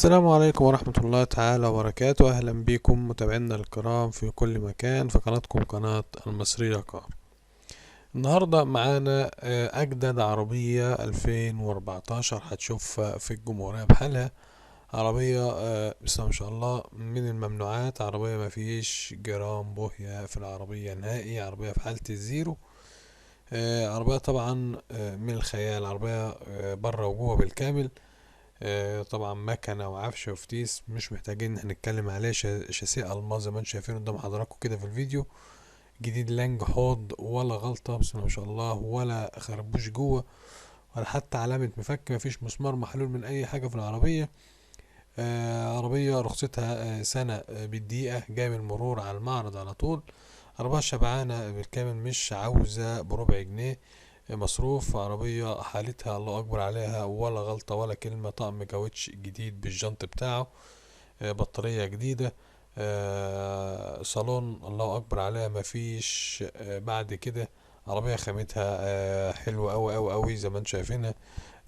السلام عليكم ورحمة الله تعالى وبركاته. أهلا بكم متابعينا الكرام في كل مكان في قناتكم قناة المصرية كار. النهاردة معانا أجدد عربية 2014 هتشوفها في الجمهورية بحالها. عربية بسم الله ما شاء الله، من الممنوعات، عربية ما فيش جرام بوهية في العربية نهائي، عربية في حالة الزيرو. عربية طبعا من الخيال، عربية بره وجوه بالكامل. طبعا مكنة وعفش وفتيس، مش محتاجين ان احنا نتكلم عليه. شاسيه الماظ زي ما انتم شايفين قدام حضراتكم كده في الفيديو. جديد، لانج حوض ولا غلطة، بسم الله ما شاء الله، ولا خربوش جوه ولا حتى علامة مفك، مفيش مسمار محلول من اي حاجة في العربية. عربية رخصتها سنة بالدقيقة، جاي من المرور على المعرض على طول. عربية شبعانة بالكامل، مش عاوزة بربع جنيه مصروف. عربية حالتها الله أكبر عليها، ولا غلطة ولا كلمة. طقم كاوتش جديد بالجنط بتاعه، بطارية جديدة، صالون الله أكبر عليها، مفيش بعد كده. عربية خامتها حلوة أوي أوي أوي زي ما انتم شايفينها.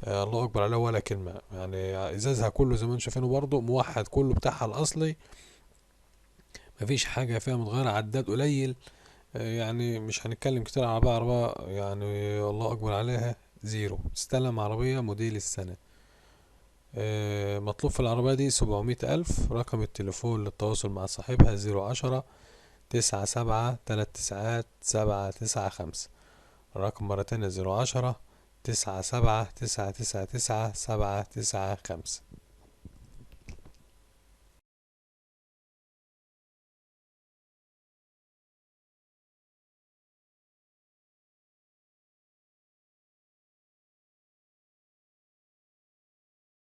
الله أكبر عليها ولا كلمة. يعني إزازها كله زي ما انتم شايفينه برضه موحد، كله بتاعها الأصلي، مفيش حاجة فيها متغيرة. عداد قليل، يعني مش هنتكلم كتير على عربية يعني الله أكبر عليها. زيرو، تستلم عربية موديل السنة. مطلوب في العربية دي 700 ألف. رقم التليفون للتواصل مع صاحبها 010 973 9 7 9 5. الرقم مرة تانية 010 9 7 9 9 9 7 9 5.